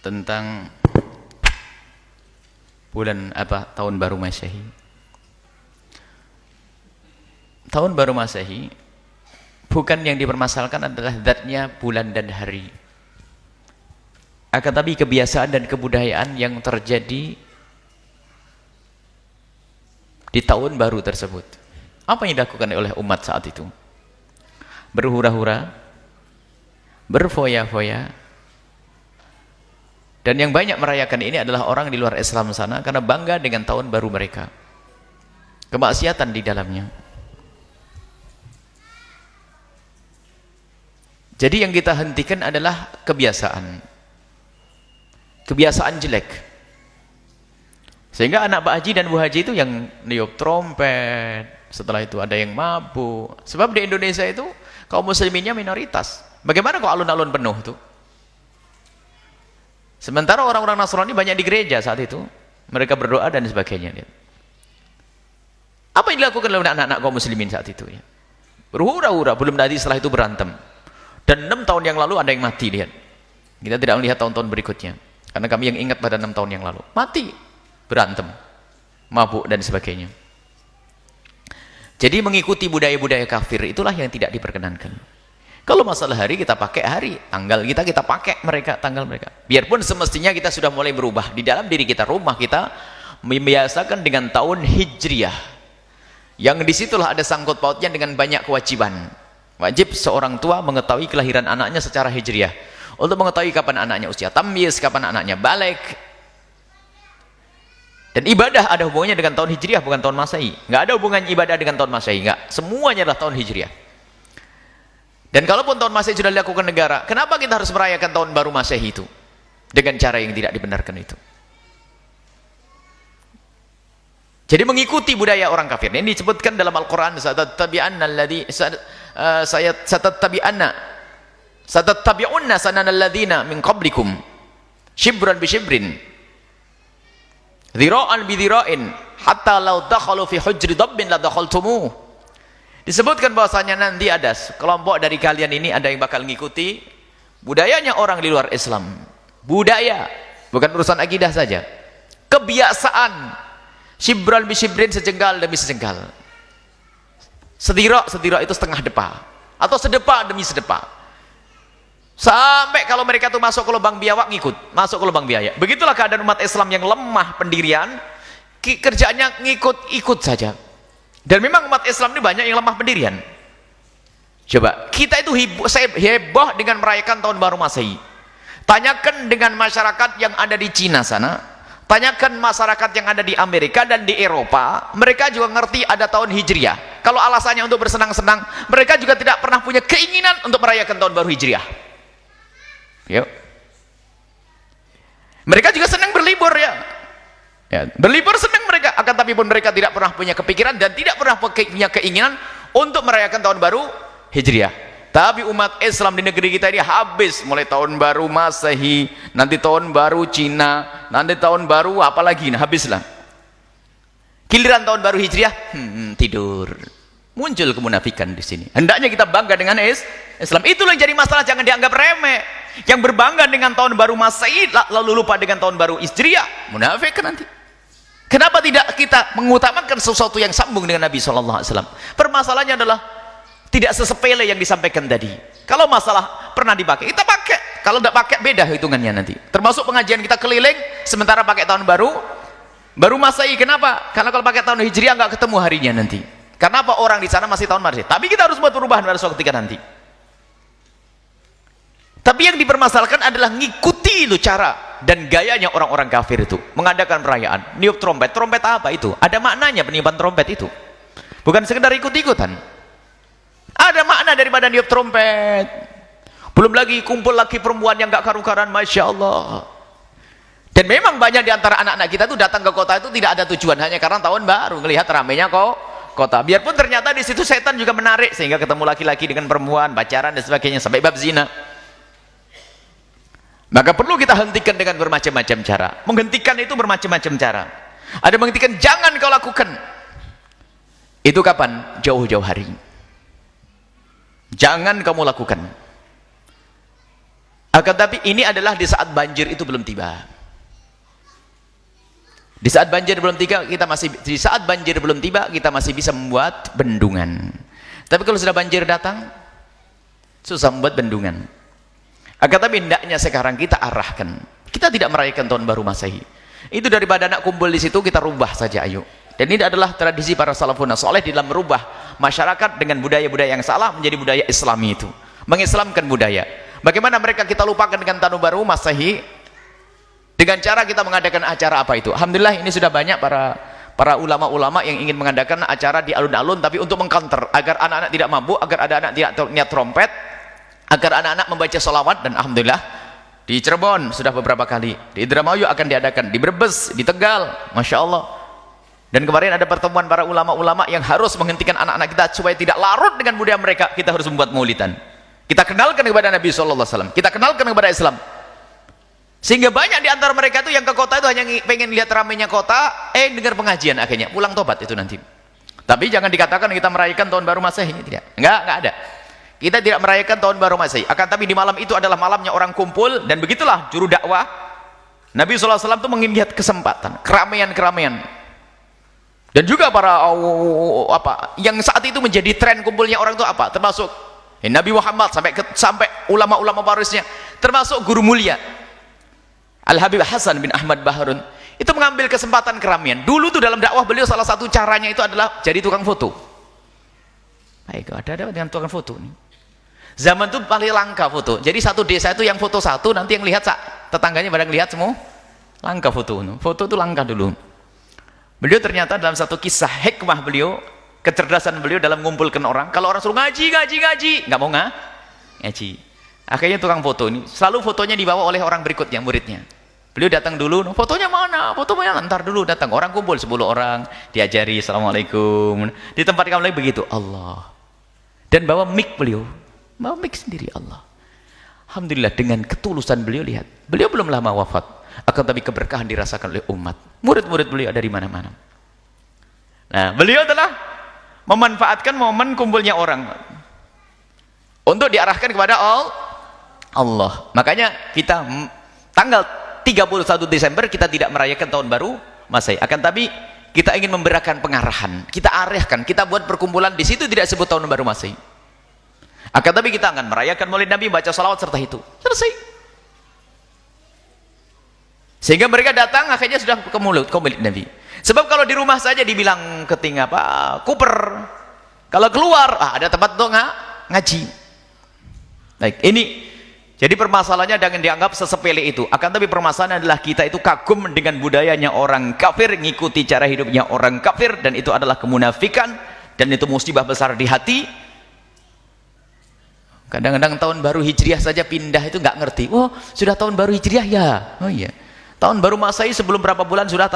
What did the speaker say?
tentang bulan tahun baru Masehi. Tahun baru Masehi bukan yang dipermasalahkan adalah zatnya bulan dan hari, akan tapi kebiasaan dan kebudayaan yang terjadi di tahun baru tersebut. Apa yang dilakukan oleh umat saat itu? Berhura-hura, berfoya-foya, dan yang banyak merayakan ini adalah orang di luar Islam sana karena bangga dengan tahun baru mereka. Kemaksiatan di dalamnya. Jadi yang kita hentikan adalah kebiasaan jelek. Sehingga anak Pak Haji dan Bu Haji itu yang niup trompet, setelah itu ada yang mabuk. Sebab di Indonesia itu kaum musliminnya minoritas. Bagaimana kok alun-alun penuh tuh? Sementara orang-orang Nasrani banyak di gereja saat itu, mereka berdoa dan sebagainya. Apa yang dilakukan oleh anak-anak kaum muslimin saat itu? Ya? Berhura-hura, belum tadi setelah itu berantem. Dan 6 tahun yang lalu ada yang mati, lihat. Kita tidak melihat tahun-tahun berikutnya, karena kami yang ingat pada 6 tahun yang lalu. Mati, berantem, mabuk dan sebagainya. Jadi mengikuti budaya-budaya kafir itulah yang tidak diperkenankan. Kalau masalah hari, kita pakai hari, tanggal kita pakai mereka, tanggal mereka. Biarpun semestinya kita sudah mulai berubah di dalam diri kita, rumah kita membiasakan dengan tahun Hijriah, yang disitulah ada sangkut pautnya dengan banyak kewajiban. Wajib seorang tua mengetahui kelahiran anaknya secara Hijriah, untuk mengetahui kapan anaknya usia tamyiz, kapan anaknya balik. Dan ibadah ada hubungannya dengan tahun Hijriah, bukan tahun Masehi. Nggak ada hubungan ibadah dengan tahun Masehi, nggak. Semuanya adalah tahun Hijriah. Dan kalaupun tahun Masehi sudah dilakukan negara, kenapa kita harus merayakan tahun baru Masehi itu dengan cara yang tidak dibenarkan itu? Jadi mengikuti budaya orang kafir. Ini disebutkan dalam Al-Quran, satattabi'unna sananal ladzina min qablikum shibran bi shibrin dhira'an bi dhira'in hatta law dakhalu fi hujri dabbin la dakhaltumuh. Disebutkan bahwasanya nanti ada kelompok dari kalian ini ada yang bakal mengikuti budayanya orang di luar Islam. Budaya, bukan urusan akidah saja. Kebiasaan shibran bi shibrin, sejengkal demi sejengkal. Sedira itu setengah depa, atau sedepa demi sedepa. Sampai kalau mereka tuh masuk ke lubang biawak ngikut, masuk ke lubang biawak. Begitulah keadaan umat Islam yang lemah pendirian, kerjaannya ngikut-ikut saja. Dan memang umat Islam ini banyak yang lemah pendirian. Coba, kita itu heboh dengan merayakan tahun baru Masehi. Tanyakan dengan masyarakat yang ada di Cina sana, tanyakan masyarakat yang ada di Amerika dan di Eropa, mereka juga ngerti ada tahun Hijriah. Kalau alasannya untuk bersenang-senang, mereka juga tidak pernah punya keinginan untuk merayakan tahun baru Hijriah. Yuk. Mereka juga senang berlibur ya. Berlibur senang mereka, akan tapi pun mereka tidak pernah punya kepikiran dan tidak pernah punya keinginan untuk merayakan tahun baru Hijriah. Tapi umat Islam di negeri kita ini habis, mulai tahun baru Masehi, nanti tahun baru Cina, nanti tahun baru apalagi, habislah. Giliran tahun baru Hijriah, tidur. Muncul kemunafikan di sini. Hendaknya kita bangga dengan Islam. Itulah yang jadi masalah, jangan dianggap remeh. Yang berbangga dengan tahun baru Masehi lalu lupa dengan tahun baru Hijriah, munafik kan nanti. Kenapa tidak kita mengutamakan sesuatu yang sambung dengan Nabi SAW? Permasalahannya adalah tidak sesepele yang disampaikan tadi. Kalau masalah pernah dipakai, kita pakai. Kalau tidak pakai, beda hitungannya nanti. Termasuk pengajian kita keliling, sementara pakai tahun baru Masehi. Kenapa? Karena kalau pakai tahun Hijriah nggak ketemu harinya nanti. Karena apa? Orang di sana masih tahun Masehi. Tapi kita harus buat perubahan pada suatu ketika nanti. Tapi yang dipermasalahkan adalah ngikuti itu cara dan gayanya orang-orang kafir itu. Mengadakan perayaan, niup trompet. Trompet apa itu? Ada maknanya peniupan trompet itu. Bukan sekedar ikut-ikutan. Ada makna daripada niup trompet. Belum lagi kumpul lagi perempuan yang gak karu-karuan, Masya Allah. Dan memang banyak di antara anak-anak kita tuh datang ke kota itu tidak ada tujuan, hanya karena tahun baru, ngelihat ramainya kota. Biarpun ternyata di situ setan juga menarik, sehingga ketemu laki-laki dengan perempuan, pacaran dan sebagainya, sampai bab zina. Maka perlu kita hentikan dengan bermacam-macam cara. Menghentikan itu bermacam-macam cara. Ada menghentikan, jangan kau lakukan. Itu kapan? Jauh-jauh hari. Jangan kamu lakukan. Akan tapi ini adalah di saat banjir itu belum tiba. Di saat banjir belum tiba kita masih bisa membuat bendungan. Tapi kalau sudah banjir datang, susah membuat bendungan. Akan tapi hendaknya sekarang kita arahkan. Kita tidak merayakan tahun baru Masehi. Itu daripada anak kumpul di situ, kita rubah saja, ayo. Dan ini adalah tradisi para salafun saleh di dalam merubah masyarakat dengan budaya-budaya yang salah menjadi budaya Islami itu. Mengislamkan budaya. Bagaimana mereka kita lupakan dengan tahun baru Masehi dengan cara kita mengadakan acara apa itu. Alhamdulillah ini sudah banyak para ulama-ulama yang ingin mengadakan acara di alun-alun, tapi untuk mengcounter agar anak-anak tidak mabuk, agar ada anak tidak niat trompet, agar anak-anak membaca sholawat. Dan alhamdulillah di Cirebon sudah beberapa kali, di Indramayu akan diadakan, di Brebes, di Tegal, Masya Allah. Dan kemarin ada pertemuan para ulama-ulama yang harus menghentikan anak-anak kita supaya tidak larut dengan budaya mereka. Kita harus membuat maulidan, kita kenalkan kepada Nabi SAW, kita kenalkan kepada Islam, sehingga banyak di antara mereka itu yang ke kota itu hanya pengen lihat ramainya kota, dengar pengajian, akhirnya pulang tobat itu nanti. Tapi jangan dikatakan kita merayakan tahun baru Masehi, tidak, enggak ada. Kita tidak merayakan tahun baru Masehi. Akan tapi di malam itu adalah malamnya orang kumpul, dan begitulah juru dakwah Nabi SAW itu mengingat kesempatan, keramaian-keramaian. Dan juga para yang saat itu menjadi tren kumpulnya orang itu apa? Termasuk Nabi Muhammad sampai ulama-ulama warisnya, termasuk guru mulia Al-Habib Hasan bin Ahmad Baharun, itu mengambil kesempatan keramaian. Dulu tuh dalam dakwah beliau salah satu caranya itu adalah jadi tukang foto. Baik, ada dengan tukang foto nih. Zaman itu paling langka foto. Jadi satu desa itu yang foto satu, nanti yang lihat tetangganya pada lihat semua. Langka foto. Foto itu langka dulu. Beliau ternyata dalam satu kisah hikmah beliau, kecerdasan beliau dalam mengumpulkan orang. Kalau orang suruh ngaji, nggak mau ngaji. Akhirnya tukang foto ini selalu fotonya dibawa oleh orang berikutnya, muridnya. Beliau datang dulu, fotonya mana? Fotonya ntar dulu datang. Orang kumpul 10 orang, diajari assalamualaikum. Di tempat kamu lagi begitu, Allah. Dan bawa mic beliau, bawa mic sendiri, Allah. Alhamdulillah dengan ketulusan beliau, lihat. Beliau belum lama wafat, akan tapi keberkahan dirasakan oleh umat. Murid-murid beliau dari mana-mana. Nah, beliau telah memanfaatkan momen kumpulnya orang untuk diarahkan kepada Allah. Makanya kita tanggal 31 Desember kita tidak merayakan tahun baru Masehi. Akan tapi kita ingin memberikan pengarahan, kita arahkan, kita buat perkumpulan di situ tidak sebut tahun baru Masehi. Akan tapi kita akan merayakan Maulid Nabi, baca salawat serta itu. Selesai. Sehingga mereka datang akhirnya sudah ke Maulid Nabi. Sebab kalau di rumah saja dibilang keting kuper. Kalau keluar ada tempat untuk ngaji. Baik, ini jadi permasalahannya jangan dianggap sesepele itu. Akan tapi permasalahannya adalah kita itu kagum dengan budayanya orang kafir, ngikuti cara hidupnya orang kafir, dan itu adalah kemunafikan, dan itu musibah besar di hati. Kadang-kadang tahun baru Hijriah saja pindah itu nggak ngerti. Oh, sudah tahun baru Hijriah ya. Oh iya. Tahun baru Masehi sebelum berapa bulan sudah